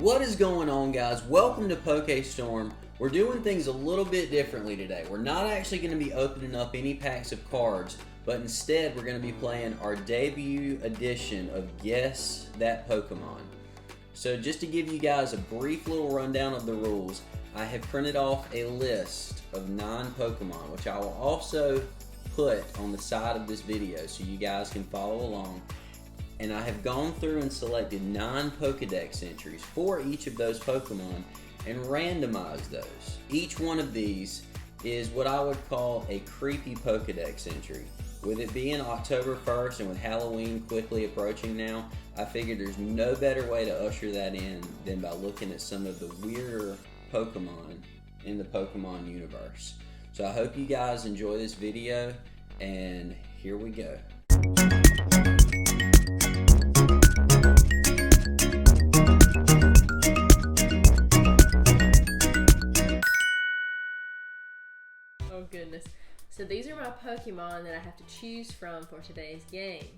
What is going on, guys? Welcome to PokeStorm. We're doing things a little bit differently today. We're not actually going to be opening up any packs of cards, but instead we're going to be playing our debut edition of Guess That Pokemon. So just to give you guys a brief little rundown of the rules, I have printed off a list of 9 Pokemon, which I will also put on the side of this video so you guys can follow along. And I have gone through and selected 9 Pokédex entries for each of those Pokemon and randomized those. Each one of these is what I would call a creepy Pokédex entry. With it being October 1st and with Halloween quickly approaching now, I figured there's no better way to usher that in than by looking at some of the weirder Pokemon in the Pokemon universe. So I hope you guys enjoy this video, and here we go. Oh goodness. So these are my Pokemon that I have to choose from for today's game.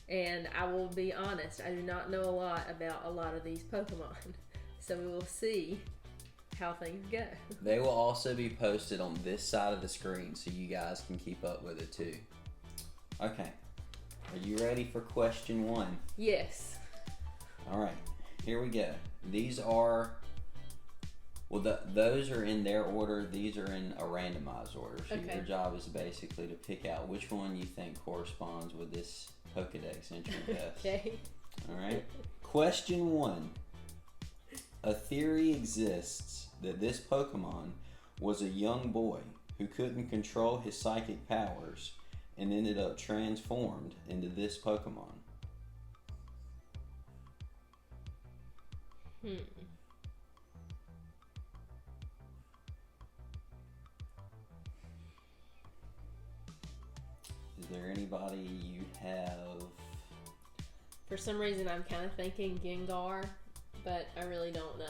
And I will be honest, I do not know a lot about a lot of these Pokemon. So we will see how things go. They will also be posted on this side of the screen so you guys can keep up with it too. Okay. Are you ready for question 1? Yes. Alright, here we go. These are... Well, those are in their order. These are in a randomized order. So okay. Your job is basically to pick out which one you think corresponds with this Pokédex entry best. Okay. All right. Question 1. A theory exists that this Pokemon was a young boy who couldn't control his psychic powers and ended up transformed into this Pokemon. Is there anybody you have? For some reason I'm kind of thinking Gengar, but I really don't know.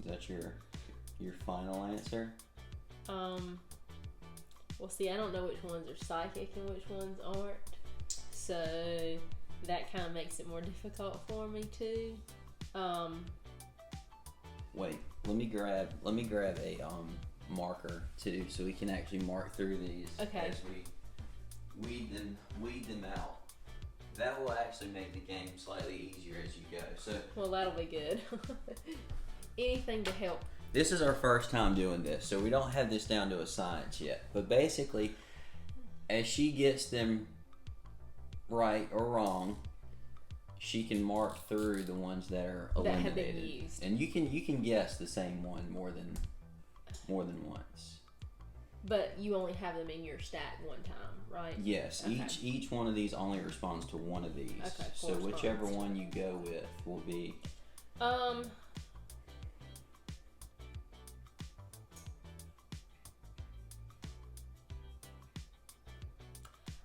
Is that your final answer? Well, see, I don't know which ones are psychic and which ones aren't. So that kind of makes it more difficult for me too. Wait, let me grab a marker too, so we can actually mark through these okay. as we weed them out. That will actually make the game slightly easier as you go. So, well, that'll be good. Anything to help. This is our first time doing this, so we don't have this down to a science yet. But basically, as she gets them right or wrong, she can mark through the ones that are eliminated. That have been used. And you can guess the same one more than once. But you only have them in your stack one time, right? Yes. Okay. Each one of these only responds to one of these. Okay. So whichever one you go with will be. I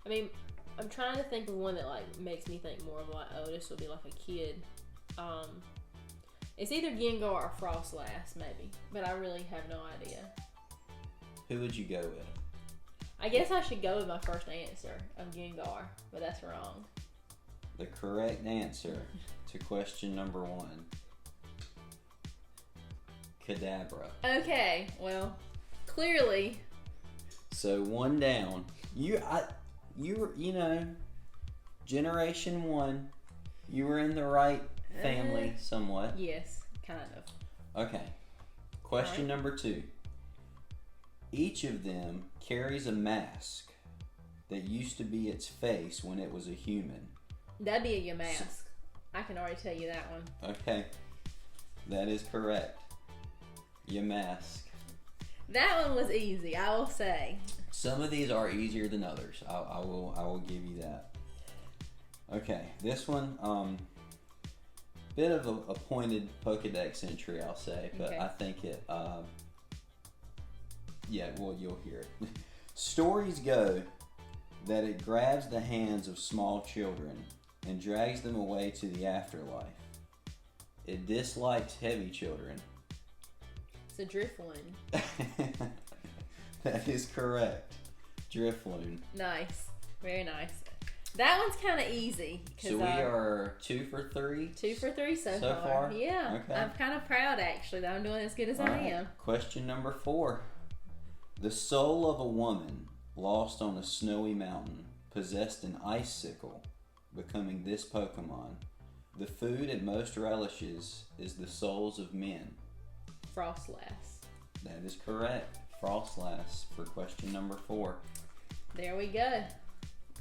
mean, I'm trying to think of one that like makes me think more of like, oh, this will be like a kid. It's either Gengar or Frostlass, maybe, but I really have no idea. Who would you go with? I guess I should go with my first answer of Gengar, but that's wrong. The correct answer to question number 1. Kadabra. Okay, well, clearly. So 1 down. You know, generation 1. You were in the right family somewhat. Yes, kind of. Okay. Question number 2. Each of them carries a mask that used to be its face when it was a human. That'd be a Yamask. I can already tell you that one. Okay. That is correct. Yamask. That one was easy, I will say. Some of these are easier than others. I will give you that. Okay, this one, bit of a pointed Pokédex entry, I'll say, but okay. I think it, yeah, well, you'll hear it. Stories go that it grabs the hands of small children and drags them away to the afterlife. It dislikes heavy children. It's a Drifloon. That is correct. Drifloon. Nice. Very nice. That one's kind of easy. So we are 2 for 3? 2 for 3 so far? Yeah. Okay. I'm kind of proud, actually, that I'm doing as good as I am. Question number 4. The soul of a woman lost on a snowy mountain possessed an icicle, becoming this Pokemon. The food it most relishes is the souls of men. Frostlass. That is correct. Frostlass for question number 4. There we go.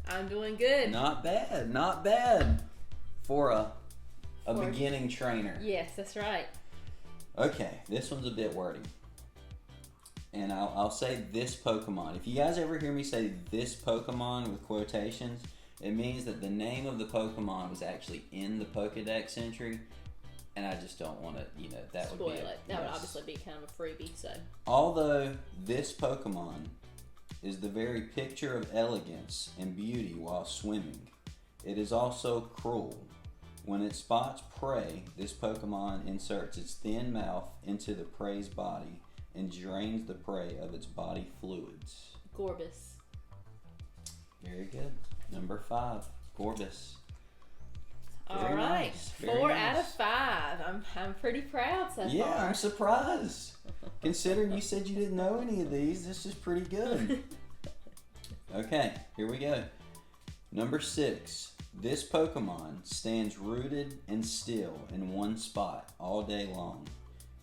I'm doing good. Not bad. Not bad for a beginning trainer. Yes, that's right. Okay, this one's a bit wordy. And I'll say this Pokemon. If you guys ever hear me say this Pokemon with quotations, it means that the name of the Pokemon was actually in the Pokédex entry. And I just don't want to, that Spoil would be it. That would obviously be kind of a freebie, so. Although this Pokemon is the very picture of elegance and beauty while swimming, it is also cruel. When it spots prey, this Pokemon inserts its thin mouth into the prey's body and drains the prey of its body fluids. Gorbis. Very good. Number 5, Gorbis. All right, 4 out of 5. I'm pretty proud so far. Yeah, I'm surprised. Considering you said you didn't know any of these, this is pretty good. Okay, here we go. Number 6. This Pokemon stands rooted and still in one spot all day long.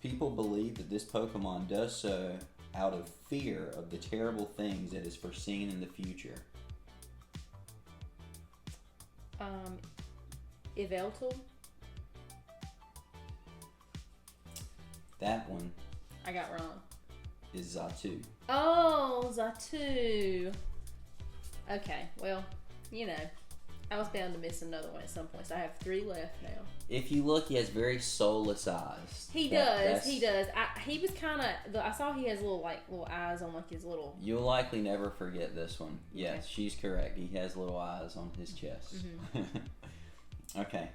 People believe that this Pokemon does so out of fear of the terrible things it is foreseen in the future. Yveltal. That one I got wrong. is Xatu. Oh, Xatu. Okay, well, I was bound to miss another one at some point, so I have 3 left now. If you look, he has very soulless eyes. He does. He was kind of. I saw he has little eyes on his little. You'll likely never forget this one. Yes, Okay. she's correct. He has little eyes on his chest. Okay.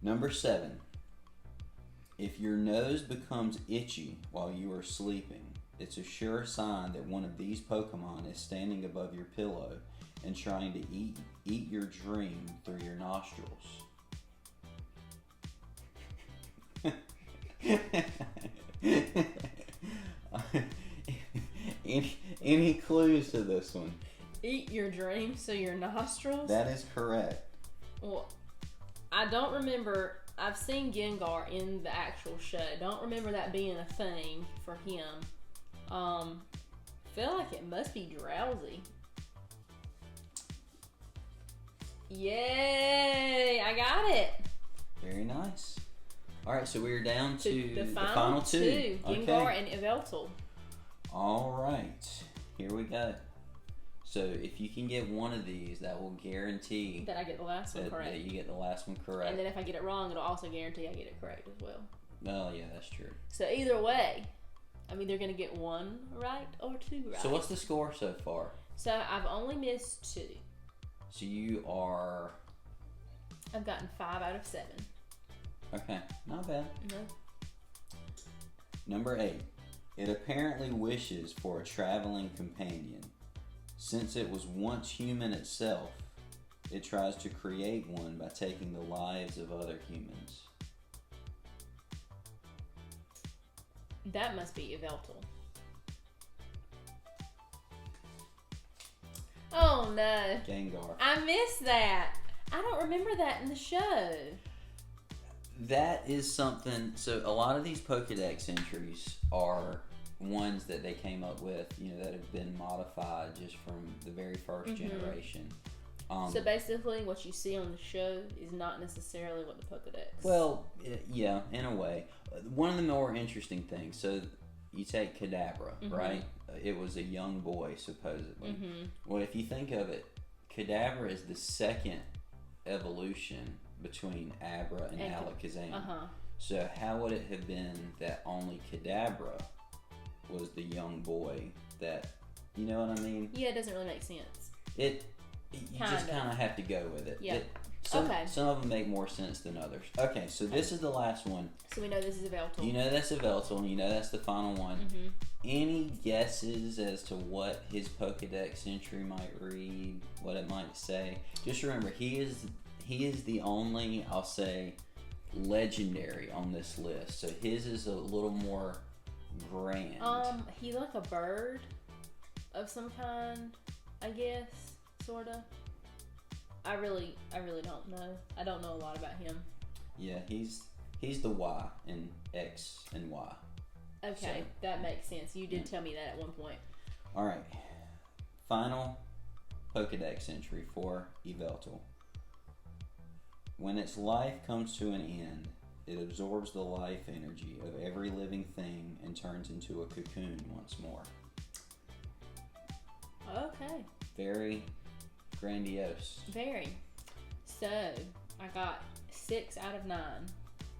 Number 7. If your nose becomes itchy while you are sleeping, it's a sure sign that one of these Pokemon is standing above your pillow and trying to eat your dream through your nostrils. Any clues to this one? Eat your dreams through your nostrils? That is correct. Well, I don't remember. I've seen Gengar in the actual show. Don't remember that being a thing for him. Feel like it must be drowsy. Yay! I got it. Very nice. All right, so we're down to The the final final two. Gengar and Yveltal. All right, here we go. So if you can get one of these, that will guarantee That I get the last one correct. that you get the last one correct. And then if I get it wrong, it'll also guarantee I get it correct as well. Oh yeah, that's true. So either way, I'm either going to get 1 right or 2 right. So what's the score so far? So I've only missed 2. So you are... I've gotten 5 out of 7. Okay, not bad. No. Number 8. It apparently wishes for a traveling companion. Since it was once human itself, it tries to create one by taking the lives of other humans. That must be Yveltal. Oh no. Gengar. I missed that. I don't remember that in the show. That is something. So a lot of these Pokédex entries are ones that they came up with, that have been modified just from the very first generation. So basically, what you see on the show is not necessarily what the Pokédex. Well, yeah, in a way. One of the more interesting things. So you take Kadabra, right? It was a young boy, supposedly. Well, if you think of it, Kadabra is the second evolution between Abra and Alakazam. So how would it have been that only Kadabra was the young boy that, you know what I mean? Yeah, it doesn't really make sense. You just kind of have to go with it. Yeah. Some of them make more sense than others. Okay, so this is the last one. So we know this is a Veltal. You know that's a Veltal, and you know that's the final one. Mm-hmm. Any guesses as to what his Pokédex entry might read, what it might say? Just remember, he is the only, I'll say, legendary on this list. So his is a little more grand. He's like a bird of some kind, I guess, sorta. I really don't know. I don't know a lot about him. Yeah, he's the Y in X and Y. Okay, so, that makes sense. You did tell me that at one point. All right, final Pokédex entry for Yveltal. When its life comes to an end, it absorbs the life energy of every living thing and turns into a cocoon once more. Okay. Very grandiose. Very. So, I got 6 out of 9.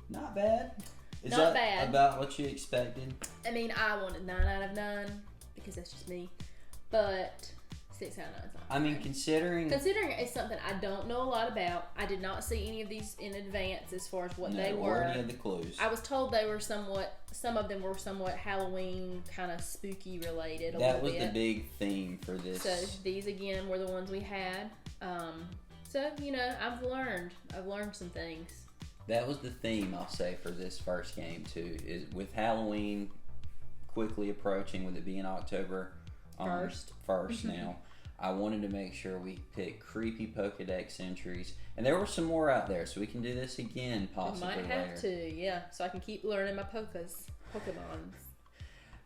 Not bad. Is Not that bad. About what you expected? I mean, I wanted 9 out of 9 because that's just me. But 6 out of 9 is not I mean, bad. considering it's something I don't know a lot about. I did not see any of these in advance as far as what they were. Or any of the clues. I was told they were some of them were somewhat Halloween kind of spooky related. That was the big theme for this. So these again were the ones we had. So I've learned some things. That was the theme, I'll say, for this first game too. Is with Halloween quickly approaching, with it being October 1st now. I wanted to make sure we picked creepy Pokédex entries, and there were some more out there, so we can do this again possibly later. We might have to, yeah. So I can keep learning my Pokemons,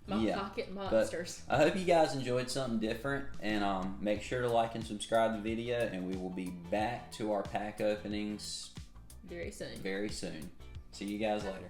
my pocket monsters. But I hope you guys enjoyed something different, and make sure to like and subscribe to the video, and we will be back to our pack openings very soon. See you guys later.